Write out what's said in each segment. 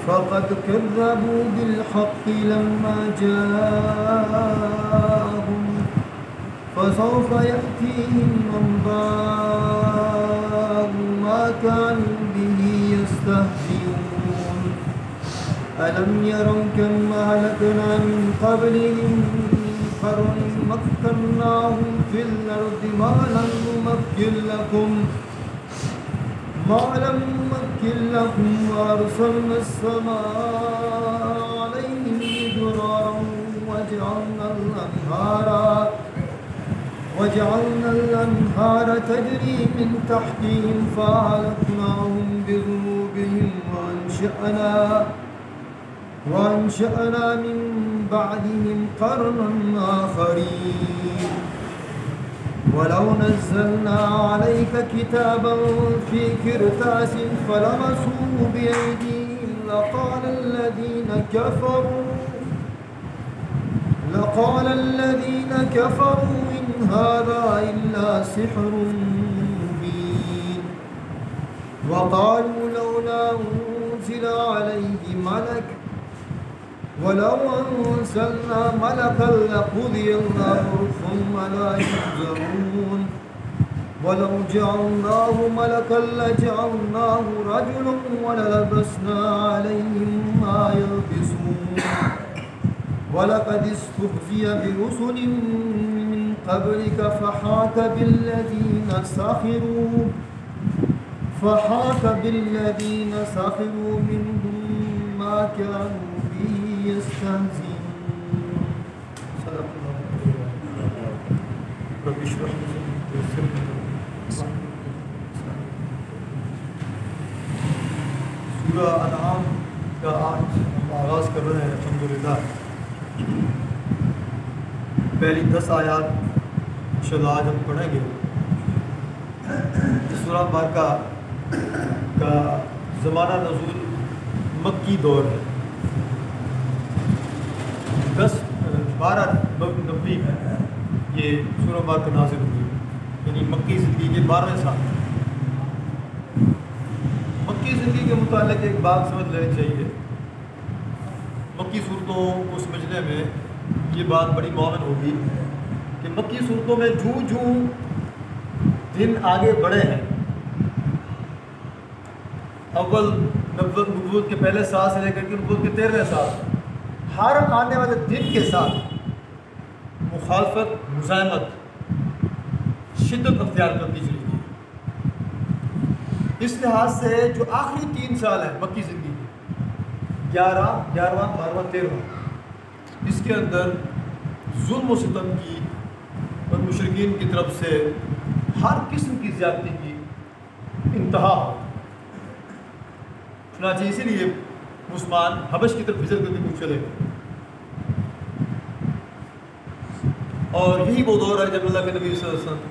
فقد كذبوا بالحق لما جاءهم فسوف يأتيهم أنباء ما كانوا به يستهزئون ألم يروا كم أهلكنا من قبلهم من قرن مكناهم في الأرض ما لم نمكن لكم وأرسلنا السماء عليهم مدرارا وجعلنا الأنهار تجري من تحتهم فأهلكناهم بذنوبهم وأنشأنا من بعدهم قرنا آخرين ولو نزلنا عليك كتابا في كرتاس فلمسوه بأيديهم لقال الذين كفروا إن هذا إلا سحر مبين وقالوا لولا أنزل عليه ملك ولو أنزلنا ملكا لقضي الأمر ثم لا ينظرون ولو جعلناه ملكا لجعلناه رجلا وللبسنا عليهم ما يلبسون ولقد استهزئ برسل من قبلك فحاك بالذين سخروا منهم ما كانوا به يستهزئون صدق الله رب اشرح لي صدري سورہ انعام کا آج ہم آغاز کر رہے ہیں الحمدللہ. پہلی 10 آیات انشاءاللہ آج ہم پڑھیں گے. سورہ مبارکہ کا زمانہ نزول مکی دور ہے. 12 میں یہ سورہ مبارکہ نازل ہوئی، یعنی مکی زندگی کے 12ویں سال. مکی زندگی کے متعلق ایک بات سمجھ لینی چاہیے. مکی صورتوں کو سمجھنے میں یہ بات بڑی معاون ہوگی کہ مکی صورتوں میں جوں دن آگے بڑھے ہیں، اول نبوت کے پہلے سال سے لے کر کے نبوت کے 13ویں سال، ہر آنے والے دن کے ساتھ مخالفت، مزاحمت، شدت اختیار کرتی چلی گئی. اس لحاظ سے جو آخری 3 سال ہیں مکی زندگی کے، 11واں، 12واں، 13واں، اس کے اندر ظلم و ستم کی اور مشرکین کی طرف سے ہر قسم کی زیادتی کی انتہا ہو. چنانچہ اسی لیے مسلمان حبش کی طرف ہجرت کر کے کچھ چلے گئے. اور یہی وہ دور ہے جب اللہ کے نبی صلی اللہ علیہ وسلم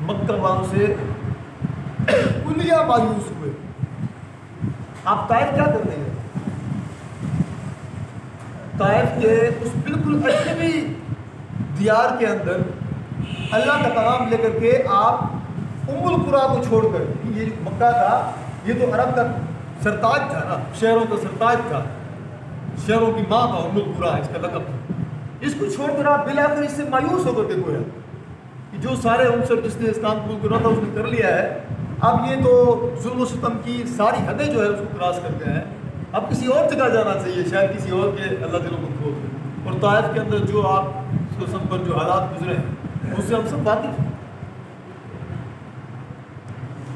مکہ والوں سے کلیہ مایوس ہوئے. آپ طائف کیا کرتے ہیں؟ طائف کے اس بالکل اجنبی دیار کے اندر اللہ کا پیغام لے کر کے آپ ام القریٰ کو چھوڑ کر، یہ مکہ تھا، یہ تو عرب کا سرتاج تھا نا، شہروں کا سرتاج تھا، شہروں کی ماں تھا، ام القریٰ اس کا لقب تھا. اس کو چھوڑ کر آپ بالآخر اس سے مایوس ہو کر کے گویا کہ جو سارے عنصر جس نے اسلام قبول کرنا تھا اس نے کر لیا ہے، اب یہ تو ظلم و ستم کی ساری حدیں جو ہے اس کو کراس کر گئے ہیں، اب کسی اور جگہ جانا چاہیے، شاید کسی اور کے اللہ دلوں کو کھول دے. اور اور طائف کے اندر جو آپ قسم پر جو حالات گزرے ہیں اس سے ہم سب واقف ہیں۔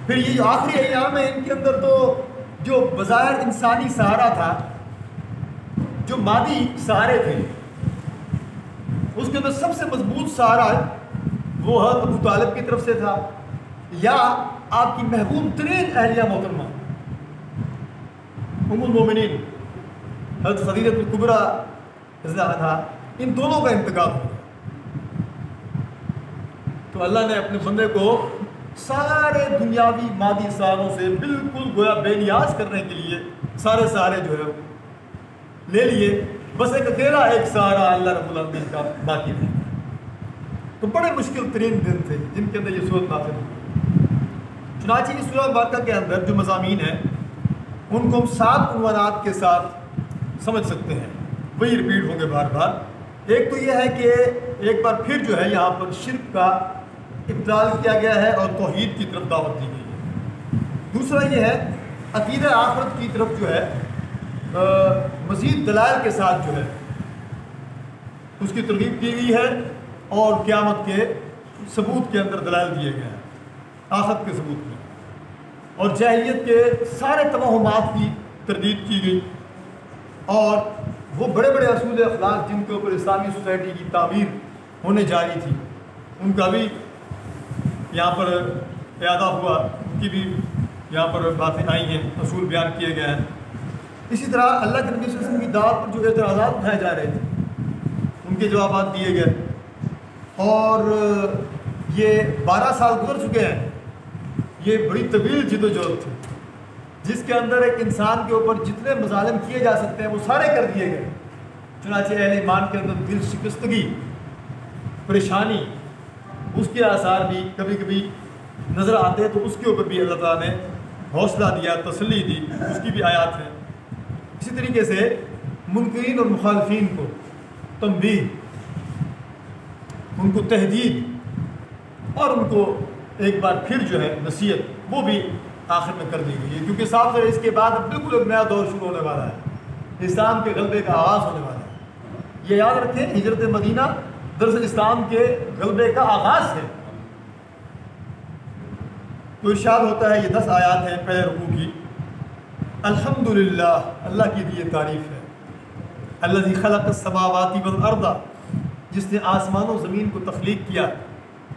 پھر یہ جو آخری ایام ہیں ان کے اندر تو جو بظاہر انسانی سہارا تھا، جو مادی سہارے تھے، اس کے اندر سب سے مضبوط سہارا وہ حضرت ابو طالب کی طرف سے تھا، یا آپ کی محبوب ترین اہلیہ محترمہ ام المومنین حضرت خدیجہ الکبریٰ رضی اللہ عنہا، ان دونوں کا انتقال ہو گیا۔ تو اللہ نے اپنے بندے کو سارے دنیاوی مادی سہاروں سے بالکل گویا بے نیاز کرنے کے لیے سارے سہارے جو ہے لے لیے، بس ایک اکیلا ایک سہارا اللہ رب العالمین کا باقی رہے۔ تو بڑے مشکل ترین دن تھے جن کے اندر یہ صورت نازل ہوئی۔ چنانچہ اس سورہ مبارکہ کے اندر جو مضامین ہیں ان کو ہم 7 عنوانات کے ساتھ سمجھ سکتے ہیں، وہی ریپیٹ ہوں گے بار بار۔ ایک تو یہ ہے کہ ایک بار پھر جو ہے یہاں پر شرک کا ابطال کیا گیا ہے اور توحید کی طرف دعوت دی گئی ہے۔ دوسرا یہ ہے عقیدہ آخرت کی طرف جو ہے مزید دلائل کے ساتھ جو ہے اس کی ترغیب کی گئی ہے، اور قیامت کے ثبوت کے اندر دلائل دیے گئے ہیں، آخرت کے ثبوت میں، اور جاہلیت کے سارے توہمات کی تردید کی گئی، اور وہ بڑے بڑے اصول اخلاق جن کے اوپر اسلامی سوسائٹی کی تعمیر ہونے جا رہی تھی ان کا بھی یہاں پر اعادہ ہوا، ان کی بھی یہاں پر باتیں آئی ہیں، اصول بیان کیے گئے ہیں۔ اسی طرح اللہ کے نبی صلی اللہ علیہ وسلم کی دعوت پر جو اعتراضات اٹھائے جا رہے تھے ان کے جوابات دیے گئے، اور یہ 12 سال گزر چکے ہیں۔ یہ بڑی طویل جدوجہد تھی جس کے اندر ایک انسان کے اوپر جتنے مظالم کیے جا سکتے ہیں وہ سارے کر دیے گئے۔ چنانچہ اہل ایمان کے اندر دل شکستگی، پریشانی، اس کے آثار بھی کبھی کبھی نظر آتے ہیں، تو اس کے اوپر بھی اللہ تعالیٰ نے حوصلہ دیا، تسلی دی، اس کی بھی آیات ہیں۔ اسی طریقے سے منکرین اور مخالفین کو تنبیہ، ان کو تہدید، اور ان کو ایک بار پھر جو ہے نصیحت، وہ بھی آخر میں کر دی گئی ہے، کیونکہ صاف ظاہر اس کے بعد بالکل ایک نیا دور شروع ہونے والا ہے، اسلام کے غلبے کا آغاز ہونے والا ہے۔ یہ یاد رکھیں، ہجرت مدینہ دراصل اسلام کے غلبے کا آغاز ہے۔ تو ارشاد ہوتا ہے، یہ 10 آیات ہیں پہلے رکوع کی۔ الحمدللہ، اللہ کی دی تعریف ہے، الذی خلق السماوات والارض، جس نے آسمان و زمین کو تخلیق کیا،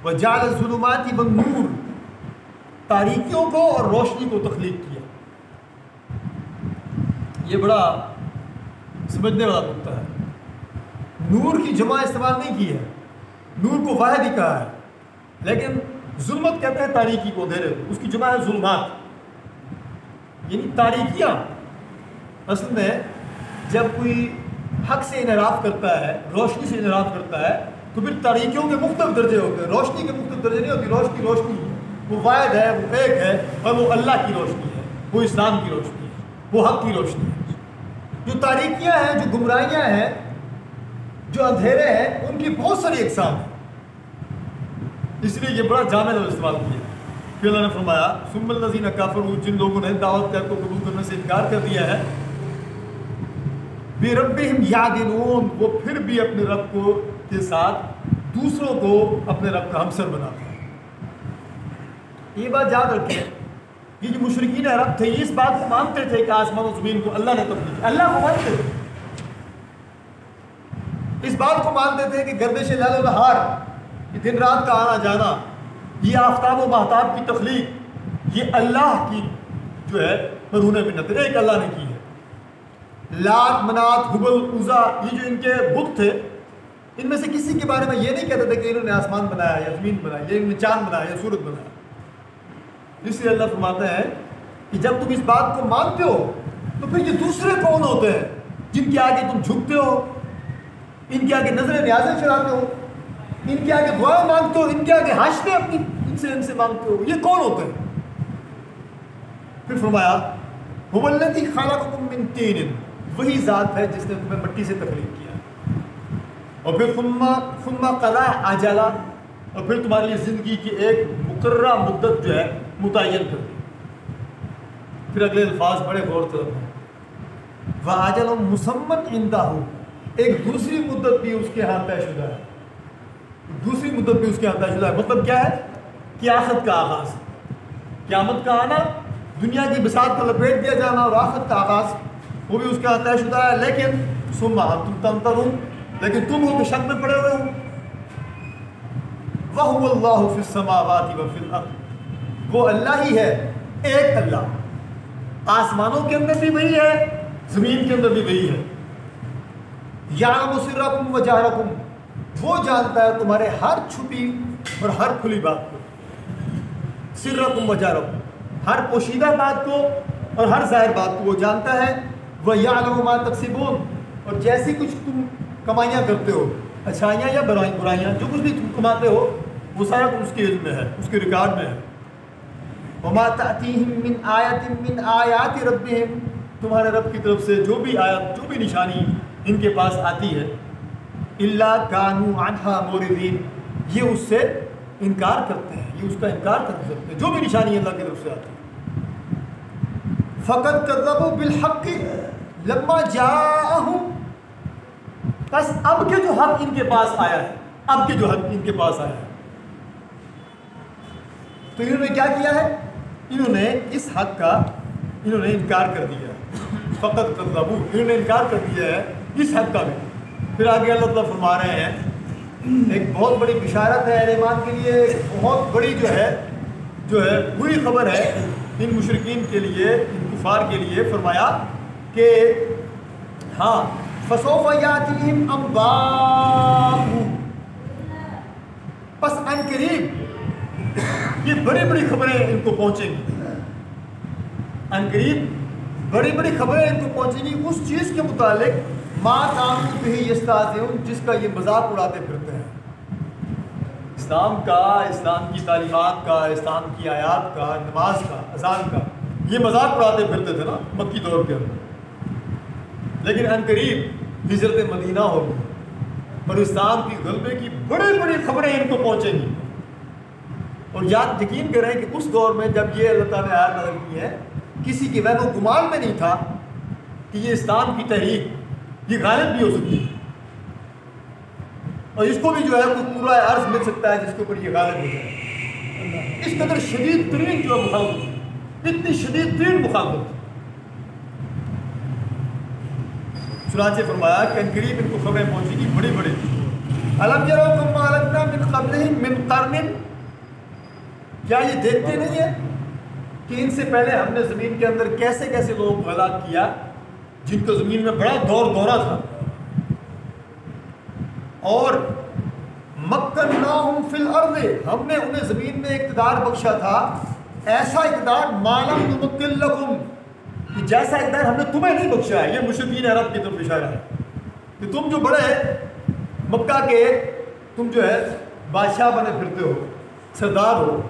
وجعل الظلمات والنور، تاریکیوں کو اور روشنی کو تخلیق کیا۔ یہ بڑا سمجھنے والا نقطہ ہے۔ نور کی جمع استعمال نہیں کی ہے، نور کو واحد ہی کہا ہے، لیکن ظلمت کہتے ہیں تاریکی کو، اندھیرے کو، اس کی جمع ہے ظلمات، یعنی تاریکیاں۔ اصل میں جب کوئی حق سے انحراف کرتا ہے، روشنی سے انحراف کرتا ہے، تو پھر تاریکیوں کے مختلف درجے ہوتے ہیں، روشنی کے مختلف درجے نہیں ہوتی۔ روشنی روشنی ہے، وہ واحد ہے، وہ ایک ہے، اور وہ اللہ کی روشنی ہے، وہ اسلام کی روشنی ہے، وہ حق کی روشنی ہے۔ جو تاریکیاں ہیں، جو گمراہیاں ہیں، جو اندھیرے ہیں، ان کی بہت ساری اقسام ہیں، اس لیے یہ بڑا جامع لفظ استعمال کیا۔ پھر اللہ نے فرمایا ثم الذین کفروا، جن لوگوں نے دعوت کو قبول کرنے سے انکار کر دیا ہے، بربہم یعدلون، وہ پھر بھی اپنے رب کو کے ساتھ دوسروں کو اپنے رب کا ہمسر بناتے ہیں۔ یہ بات یاد رکھیں، یہ جو مشرکین عرب تھے، یہ اس بات کو مانتے تھے کہ آسمان و زمین کو اللہ نے تخلیق کیا، اللہ کو مانتے تھے، اس بات کو مانتے تھے کہ گردش لیل و نہار، یہ دن رات کا آنا جانا، یہ آفتاب و مہتاب کی تخلیق، یہ اللہ کی جو ہے مرہون منت، ایک اللہ نے کی ہے۔ لات، منات، ہبل، عزا، یہ جو ان کے بت تھے، ان میں سے کسی کے بارے میں یہ نہیں کہتے تھے کہ انہوں نے آسمان بنایا یا زمین بنایا، یا انہوں نے چاند بنایا یا سورج بنایا۔ اس لیے اللہ فرماتا ہے کہ جب تم اس بات کو مانتے ہو تو پھر یہ دوسرے کون ہوتے ہیں جن کے آگے تم جھکتے ہو، ان کے آگے نظر نیازیں چڑھاتے ہو، ان کے آگے دعائیں مانگتے ہو، ان کے آگے حاجتیں اپنی ان سے مانگتے ہو، یہ کون ہوتے ہیں؟ پھر فرمایا هو الذی خلقکم من طین، وہی ذات ہے جس نے تمہیں مٹی سے تخلیق کیا، اور پھر ثم قضى اجلا، اور پھر تمہاری لیے زندگی کی ایک مقررہ مدت جو ہے متعین کر دی۔ پھر اگلے الفاظ بڑے غور طلب ہیں، وَأَجَلٌ مُّسَمًّى عِندَهُ، ایک دوسری مدت بھی اس کے ہاں طے شدہ ہے، دوسری مدت بھی اس کے ہاں طے شدہ ہے۔ مطلب کیا ہے؟ قیامت کا آغاز، قیامت کا آنا، دنیا کی بساط کو لپیٹ دیا جانا اور آخرت کا آغاز وہ بھی اس کے ہاں طے شدہ ہے۔ لیکن ثم انتم تمترون، لیکن تم ہو کہ شک میں پڑے ہوئے ہو۔ وَهُوَ اللَّهُ فِي السَّمَاوَاتِ وَفِي الْأَرْضِ، وہ اللہ ہی ہے، ایک اللہ، آسمانوں کے اندر بھی وہی ہے، زمین کے اندر بھی وہی ہے۔ یعلم سرکم وجہرکم، وہ جانتا ہے تمہارے ہر چھپی اور ہر کھلی بات کو، سرکم وجہرکم، ہر پوشیدہ بات کو اور ہر ظاہر بات کو وہ جانتا ہے۔ وَيَعْلَمُ مَا تَكْسِبُونَ، اور جیسی کچھ تم کمائیاں کرتے ہو، اچھائیاں یا برائیاں، جو کچھ بھی تم کماتے ہو وہ سارا کچھ اس کے علم میں ہے، اس کے ریکارڈ میں ہے۔ وَمَا تَأْتِيهِم مِّنْ آیَةٍ مِّنْ آیَاتِ رَبِّهِمْ، تمہارے رب کی طرف سے جو بھی آیت، جو بھی نشانی ان کے پاس آتی ہے، إِلَّا كَانُوا عَنْهَا مُعْرِضِينَ، یہ اس سے انکار کرتے ہیں، یہ اس کا انکار کرتے ہیں، جو بھی نشانی اللہ کی طرف سے آتی ہے۔ فَقَدْ كَذَّبُوا بِالْحَقِّ لَمَّا جَاءَهُمْ، بس اب کے جو حق ان کے پاس آیا ہے، اب کے جو حق ان کے پاس آیا ہے، تو انہوں نے کیا کیا ہے؟ انہوں نے اس حق کا انہوں نے انکار کر دیا ہے۔ فقط کذبوا، انہوں نے انکار کر دیا ہے اس حق کا بھی۔ پھر آگے اللہ تعالیٰ فرما رہے ہیں، ایک بہت بڑی بشارت ہے اہل ایمان کے لیے، ایک بہت بڑی جو ہے بری خبر ہے ان مشرکین کے لیے، ان کفار کے لیے۔ فرمایا کہ ہاں فسوف یاتیہم انباؤہم، پس ان قریب یہ بڑی بڑی خبریں ان کو پہنچیں گی، ان قریب بڑی بڑی خبریں ان کو پہنچیں گی اس چیز کے متعلق ما کانوا بہ یستہزئون، جس کا یہ مذاق اڑاتے پھرتے ہیں۔ اسلام کا، اسلام کی تعلیمات کا، اسلام کی آیات کا، نماز کا، اذان کا یہ مذاق اڑاتے پھرتے تھے نا مکی دور کے اندر، لیکن ان قریب ہجرت مدینہ ہوگی اور اسلام کی غلبے کی بڑی بڑی خبریں ان کو پہنچیں گی۔ اور یقین کریں کہ اس دور میں جب یہ اللہ تعالیٰ نے آیات نازل کی ہے، کسی کے وہم و گمان میں نہیں تھا کہ یہ اسلام کی تحریک یہ غالب بھی ہو سکتی ہے، اور اس کو بھی جو ہے کوئی پورا عرض مل سکتا ہے جس کے اوپر یہ غالب ہو جائے۔ اس قدر شدید ترین جو مخالفت، اتنی شدید ترین مخالفت، چنانچہ فرمایا کہ ان قریب ان کو خبریں پہنچے گی بڑی بڑی۔ الم یروا کما اہلکنا من قبلہم من قرن، کیا یہ دیکھتے نہیں ہیں کہ ان سے پہلے ہم نے زمین کے اندر کیسے کیسے لوگوں کو ہلاک کیا جن کو زمین میں بڑا دورہ تھا، اور مکناہم فی الارض، ہم نے انہیں زمین میں اقتدار بخشا تھا، ایسا اقتدار ما لم نمکن لکم، کہ جیسا اقتدار ہم نے تمہیں نہیں بخشا ہے۔ یہ مشرکین عرب کی طرف اشارہ ہے کہ تم جو بڑے مکہ کے تم جو ہے بادشاہ بنے پھرتے ہو، سردار ہو،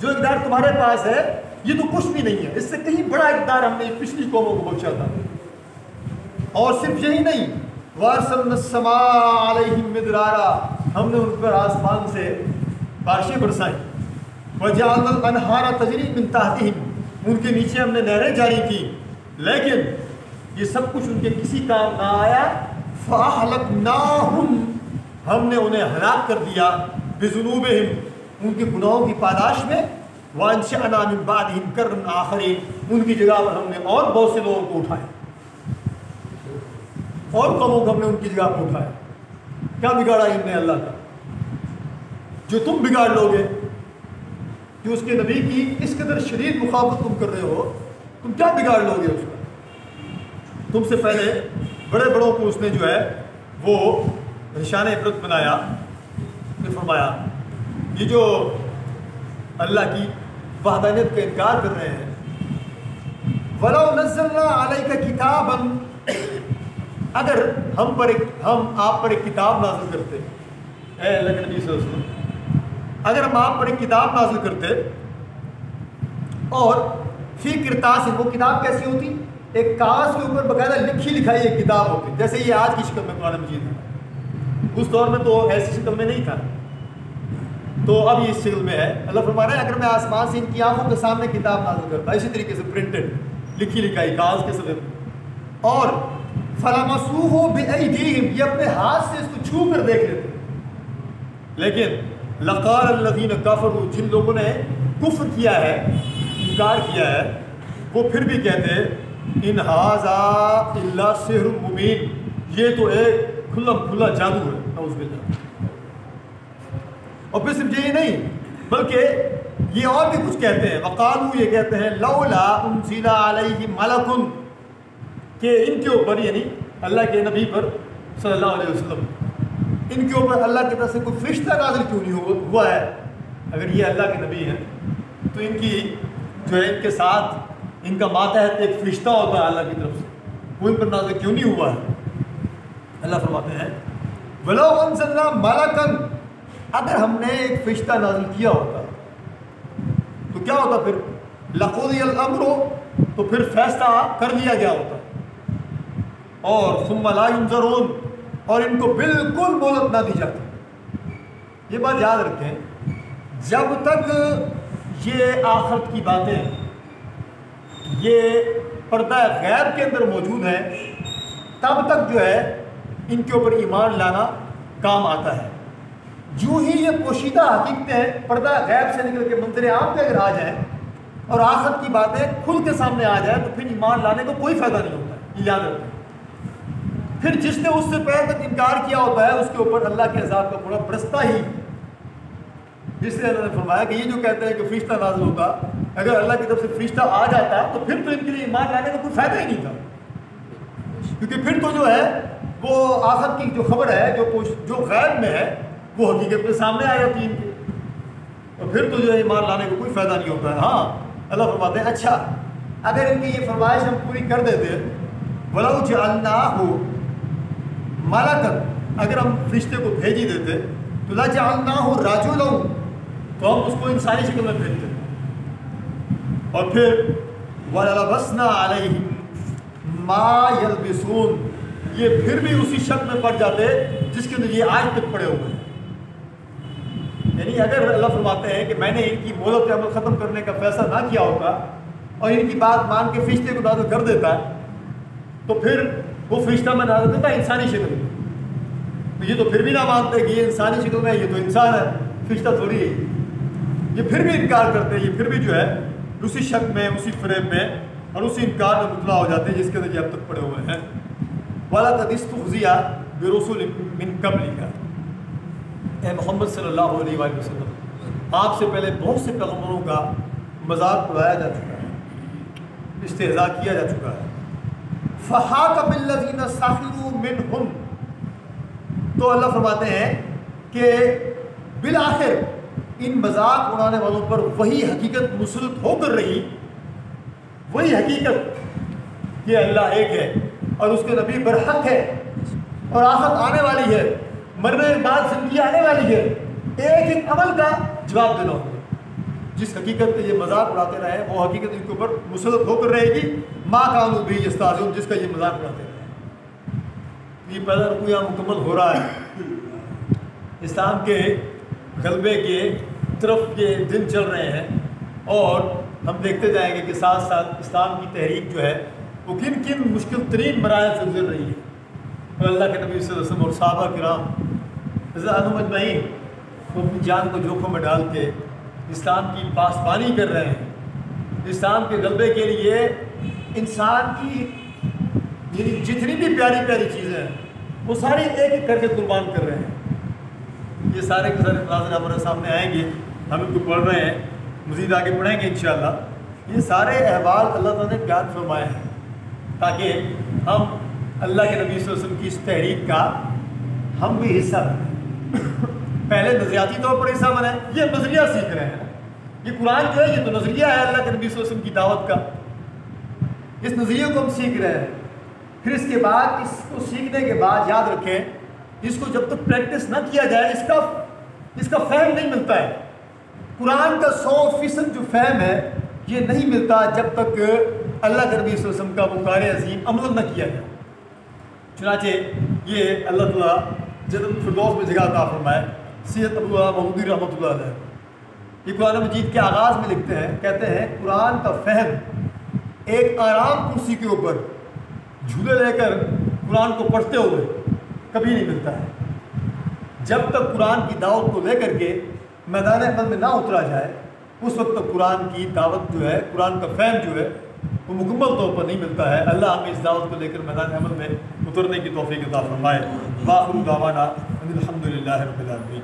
جو اقتدار تمہارے پاس ہے یہ تو کچھ بھی نہیں ہے، اس سے کہیں بڑا اقتدار ہم نے پچھلی قوموں کو بخشا تھا۔ اور صرف یہی نہیں، وَأَرْسَلْنَا السَّمَاءَ عَلَيْهِمْ مِدْرَارًا، ہم نے ان پر آسمان سے بارشیں برسائیں، وَجَعَلْنَا الْأَنْهَارَ تَجْرِي مِن تَحْتِهِمْ، ان کے نیچے ہم نے نہریں جاری کی، لیکن یہ سب کچھ ان کے کسی کام نہ آیا۔ فَأَهْلَكْنَاهُمْ، ہم نے انہیں ہلاک کر دیا، بِذُنُوبِهِمْ، ان کے گناہوں کی پاداش میں، وَأَنشَأْنَا مِن بَعْدِهِمْ قَرْنًا آخَرِينَ، ان کی جگہ پر ہم نے اور بہت سے لوگوں کو اٹھایا، اور قوموں کو ہم نے ان کی جگہ پر اٹھایا۔ کیا بگاڑا ان نے اللہ کا؟ جو تم بگاڑ لو گے، جو اس کے نبی کی اس قدر شدید مخالفت تم کر رہے ہو، تم کیا بگاڑ لو گے اس کا؟ تم سے پہلے بڑے بڑوں کو اس نے جو ہے وہ نشان عبرت بنایا۔ نے فرمایا یہ جو اللہ کی وحدانیت کا انکار کر رہے ہیں، وَلَوْ نَزَّلْنَا عَلَيْكَ كِتَابًا، اگر ہم آپ پر ایک کتاب نازل کرتے، اے اللہ کے نبی صلی اللہ علیہ وسلم، اگر ہم آپ پر ایک کتاب نازل کرتے، اور فی کرتاس، وہ کتاب کیسی ہوتی؟ ایک کاغذ کے اوپر باقاعدہ لکھی لکھائی ایک کتاب ہوتی، جیسے یہ آج کی شکل میں قرآن مجید ہے، اس دور میں تو ایسی شکل میں نہیں تھا، تو اب یہ اس شکل میں ہے۔ اللہ فرما رہا ہے اگر میں آسمان سے ان کی آنکھوں کے سامنے کتاب نازل کرتا، اسی طریقے سے پرنٹڈ، لکھی لکھائی کاغذ کے صدر، اور فَلَمَسُوهُ بِأَيْدِيهِمْ، یہ اپنے ہاتھ سے اس کو چھو کر دیکھ لیتے. لیکن لَقَالَ الَّذِينَ كَفَرُوا، جن لوگوں نے کفر کیا ہے، انکار کیا ہے، وہ پھر بھی کہتے ان ھذا الا سحر مبین، یہ تو ایک کھلا جادو ہے. نعوذ باللہ. اور پھر صرف یہی نہیں بلکہ یہ اور بھی کچھ کہتے ہیں. وقالو، یہ کہتے ہیں لولا انزل علیہ ملک، کہ ان کے اوپر یعنی اللہ کے نبی پر صلی اللہ علیہ وسلم، ان کے اوپر اللہ کی طرف سے کوئی فرشتہ نازل کیوں نہیں ہوا ہے. اگر یہ اللہ کے نبی ہیں تو ان کی جو ہے ان کے ساتھ ان کا ماتحت ایک فرشتہ ہوتا ہے اللہ کی طرف سے، وہ ان پر نازل کیوں نہیں ہوا ہے. اللہ فرماتے ہیں وَلَوْ أَنزَلْنَا مَلَكًا، اگر ہم نے ایک فرشتہ نازل کیا ہوتا تو کیا ہوتا پھر؟ لَقُضِيَ الْأَمْرُ، تو پھر فیصلہ کر لیا گیا ہوتا. اور ثُمَّ لَا يُنظَرُونَ، اور ان کو بالکل مہلت نہ دی جاتی. یہ بات یاد رکھیں، جب تک یہ آخرت کی باتیں یہ پردہ غیب کے اندر موجود ہیں تب تک جو ہے ان کے اوپر ایمان لانا کام آتا ہے. جو ہی یہ پوشیدہ حقیقتیں پردہ غیب سے نکل کے منظر عام پہ اگر آ جائیں اور آخرت کی باتیں کھل کے سامنے آ جائیں تو پھر ایمان لانے کو کوئی فائدہ نہیں ہوتا ہے. یہ یاد رکھیں. پھر جس نے اس سے پہلے تک انکار کیا ہوتا ہے اس کے اوپر اللہ کے عذاب کا پورا برستا ہی. جس سے اللہ نے فرمایا کہ یہ جو کہتے ہیں کہ فرشتہ نازل ہوتا، اگر اللہ کی طرف سے فرشتہ آ جاتا تو پھر تو ان کے لیے ایمان لانے کا کوئی فائدہ ہی نہیں تھا، کیونکہ پھر تو جو ہے وہ آخرت کی جو خبر ہے جو غیب میں ہے وہ حقیقت کے سامنے آ جاتی ان کے، اور پھر تو جو ہے ایمان لانے کا کوئی فائدہ نہیں ہوتا ہے. ہاں اللہ فرماتے ہیں اچھا اگر ان کی یہ فرمائش ہم پوری کر دیتے، وَلَوْ جَعَلْنَاهُ مَلَكًا، اگر ہم فرشتے کو بھیج ہی دیتے تو لَجَعَلْنَاهُ رَجُلًا، تو ہم اس کو انسانی شکل میں بھیجتے. اور پھر وَلَلَبَسْنَا عَلَيْهِمْ مَا يَلْبِسُونَ، یہ پھر بھی اسی شک میں پڑ جاتے جس کے اندر یہ آج تک پڑے ہوئے ہیں. یعنی اگر اللہ فرماتے ہیں کہ میں نے ان کی مہلت عمل ختم کرنے کا فیصلہ نہ کیا ہوتا اور ان کی بات مان کے فرشتے کو نازل کر دیتا تو پھر وہ فرشتہ میں نازل دیتا انسانی شکل میں، تو یہ تو پھر بھی نہ مانتے کہ یہ انسانی شکل میں، یہ تو انسان ہے، فرشتہ تھوڑی ہے. یہ پھر بھی انکار کرتے ہیں، یہ پھر بھی جو ہے اسی شک میں، اسی فریب میں اور اسی انکار میں مبتلا ہو جاتے ہیں جس کے اندر یہ اب تک پڑے ہوئے ہیں. وَلَقَدِ اسْتُهْزِئَ بِرُسُلٍ مِّن قَبْلِكَ، اے محمد صلی اللہ علیہ وآلہ وسلم، آپ سے پہلے بہت سے پیغمبروں کا مذاق اڑایا جا چکا ہے، استہزاء کیا جا چکا ہے. فَحَاقَ بِالَّذِينَ سَخِرُوا مِنْهُمْ، تو اللہ فرماتے ہیں کہ بالآخر ان مذاق اڑانے والوں پر وہی حقیقت مسلط ہو کر رہی، وہی حقیقت کہ اللہ ایک ہے اور اس کے نبی برحق ہے اور آخرت آنے والی ہے، مرنے کے بعد زندگی آنے والی ہے، ایک ایک عمل کا جواب دینا ہوگا. جس حقیقت کے یہ مذاق اڑاتے رہے وہ حقیقت ان کے اوپر مسلط ہو کر رہے گی. ما کانوا بہ یستہزئون، جس کا یہ مذاق اڑاتے رہے. یہ پہلا رکوع یہاں مکمل ہو رہا ہے. اسلام کے غلبے کے طرف یہ دن چل رہے ہیں اور ہم دیکھتے جائیں گے کہ ساتھ ساتھ اسلام کی تحریک جو ہے وہ کن کن مشکل ترین مراحل سے گزر رہی ہے. اور اللہ کے نبی صلی اللہ علیہ وسلم اور صحابہ کرام رضی اللہ عنہم اجمعین وہ اپنی جان کو جوخم میں ڈال کے اسلام کی پاسبانی کر رہے ہیں. اسلام کے غلبے کے لیے انسان کی یعنی جتنی بھی پیاری پیاری چیزیں ہیں وہ ساری ایک ایک کر کے قربان کر رہے ہیں. یہ سارے کے سارے مناظر ہمارے سامنے آئیں گے، ہم ان کو پڑھ رہے ہیں، مزید آگے پڑھیں گے انشاءاللہ. یہ سارے احوال اللہ تعالیٰ نے بیان فرمائے ہیں تاکہ ہم اللہ کے نبی صلی اللہ علیہ وسلم کی اس تحریک کا ہم بھی حصہ بنیں. پہلے نظریاتی طور پر حصہ بنیں، یہ نظریہ سیکھ رہے ہیں. یہ قرآن جو ہے یہ تو نظریہ ہے اللہ کے نبی صلی اللہ علیہ وسلم کی دعوت کا، اس نظریے کو ہم سیکھ رہے ہیں. پھر اس کے بعد اس کو سیکھنے کے بعد یاد رکھیں اس کو جب تک پریکٹس نہ کیا جائے اس کا فہم نہیں ملتا ہے. قرآن کا 100% جو فہم ہے یہ نہیں ملتا جب تک اللہ کے نبی صلی اللہ علیہ وسلم کا مقار عظیم عمل نہ کیا جائے. چنانچہ یہ اللہ تعالیٰ جنت الفردوس میں جگہ عطا فرمائے. سید عبداللہ مودودی رحمۃ اللہ علیہ یہ قرآن مجید کے آغاز میں لکھتے ہیں، کہتے ہیں قرآن کا فہم ایک آرام کرسی کے اوپر جھولے لے کر قرآن کو پڑھتے ہوئے کبھی نہیں ملتا ہے۔ جب تک قرآن کی دعوت کو لے کر کے میدان عمل میں نہ اترا جائے اس وقت تک قرآن کی دعوت جو ہے، قرآن کا فہم جو ہے وہ مکمل طور پر نہیں ملتا ہے۔ اللہ ہمیں اس دعوت کو لے کر میدان عمل میں اترنے کی توفیق عطا فرمائے۔ وآخر دعوانا ان الحمد للہ رب العالمین۔